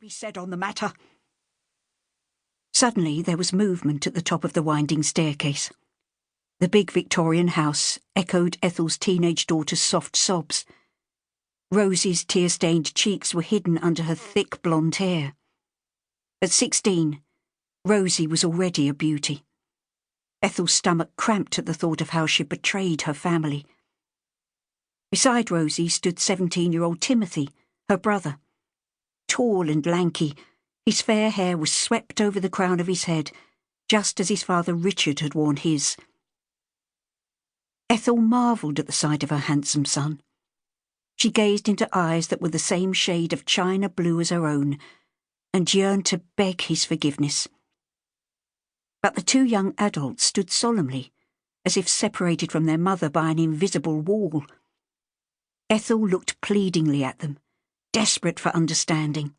be said on the matter." Suddenly there was movement at the top of the winding staircase. The big Victorian house echoed Ethel's teenage daughter's soft sobs. Rosie's tear-stained cheeks were hidden under her thick blonde hair. At 16, Rosie was already a beauty. Ethel's stomach cramped at the thought of how she'd betrayed her family. Beside Rosie stood 17-year-old Timothy, her brother. Tall and lanky, his fair hair was swept over the crown of his head, just as his father Richard had worn his. Ethel marvelled at the sight of her handsome son. She gazed into eyes that were the same shade of china blue as her own, and yearned to beg his forgiveness. But the two young adults stood solemnly, as if separated from their mother by an invisible wall. Ethel looked pleadingly at them, desperate for understanding.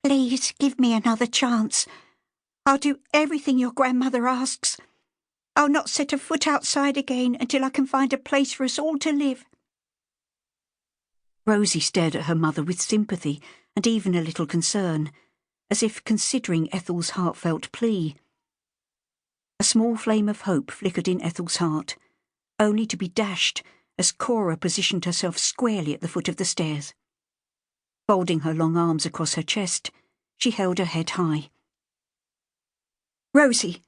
"Please give me another chance. I'll do everything your grandmother asks. I'll not set a foot outside again until I can find a place for us all to live." Rosie stared at her mother with sympathy and even a little concern, as if considering Ethel's heartfelt plea. A small flame of hope flickered in Ethel's heart, only to be dashed as Cora positioned herself squarely at the foot of the stairs. Folding her long arms across her chest, she held her head high. "Rosie,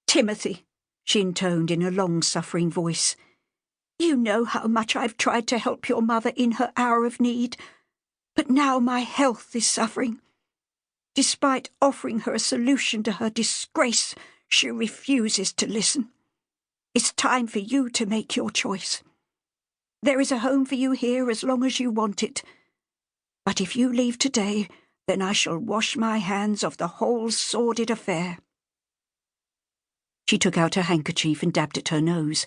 Timothy," she intoned in a long-suffering voice, "you know how much I've tried to help your mother in her hour of need, but now my health is suffering. Despite offering her a solution to her disgrace, she refuses to listen. It's time for you to make your choice. There is a home for you here as long as you want it. But if you leave today, then I shall wash my hands of the whole sordid affair." She took out her handkerchief and dabbed at her nose.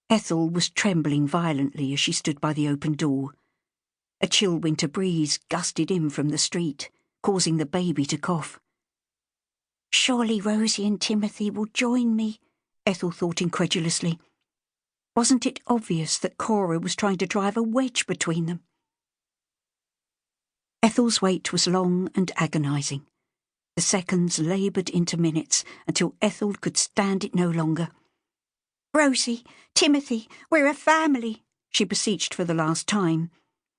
Ethel was trembling violently as she stood by the open door. A chill winter breeze gusted in from the street, causing the baby to cough. "Surely Rosie and Timothy will join me," Ethel thought incredulously. Wasn't it obvious that Cora was trying to drive a wedge between them? Ethel's wait was long and agonising. The seconds laboured into minutes until Ethel could stand it no longer. "Rosie, Timothy, we're a family," she beseeched for the last time.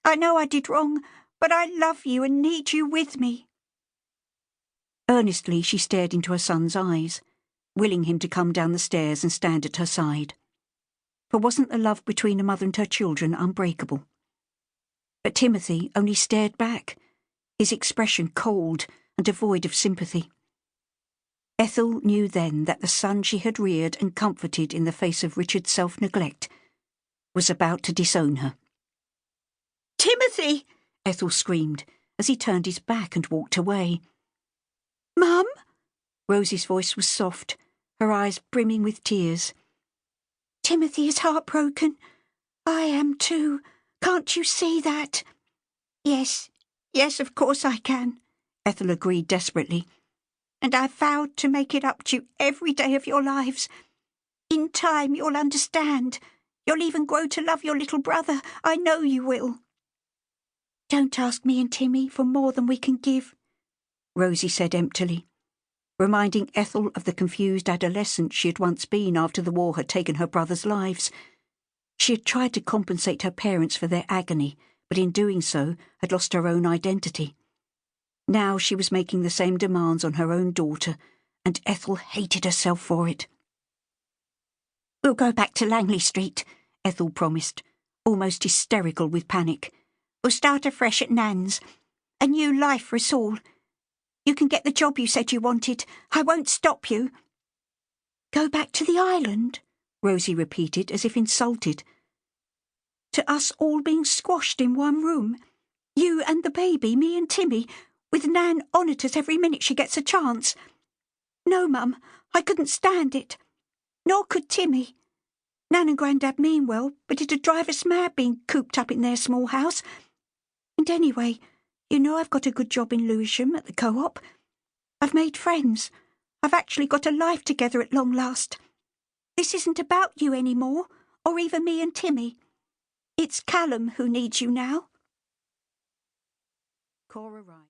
"I know I did wrong, but I love you and need you with me." Earnestly she stared into her son's eyes, willing him to come down the stairs and stand at her side. For wasn't the love between a mother and her children unbreakable? But Timothy only stared back, his expression cold and devoid of sympathy. Ethel knew then that the son she had reared and comforted in the face of Richard's self-neglect was about to disown her. "Timothy!" Ethel screamed as he turned his back and walked away. "Mum?" Rosie's voice was soft, her eyes brimming with tears. "Timothy is heartbroken. I am too. Can't you see that?" Yes, of course I can," Ethel agreed desperately. "And I've vowed to make it up to you every day of your lives. In time you'll understand. You'll even grow to love your little brother. I know you will." "Don't ask me and Timmy for more than we can give," Rosie said emptily, reminding Ethel of the confused adolescent she had once been after the war had taken her brothers' lives. She had tried to compensate her parents for their agony, but in doing so had lost her own identity. Now she was making the same demands on her own daughter, and Ethel hated herself for it. "We'll go back to Langley Street," Ethel promised, almost hysterical with panic. "We'll start afresh at Nan's. A new life for us all. You can get the job you said you wanted. I won't stop you." "Go back to the island?" Rosie repeated, as if insulted. "To us all being squashed in one room? You and the baby, me and Timmy, with Nan on at us every minute she gets a chance? No, Mum, I couldn't stand it. Nor could Timmy. Nan and Grandad mean well, but it'd drive us mad being cooped up in their small house. And anyway, you know I've got a good job in Lewisham at the co-op. I've made friends. I've actually got a life together at long last. This isn't about you any more, or even me and Timmy. It's Callum who needs you now." Cora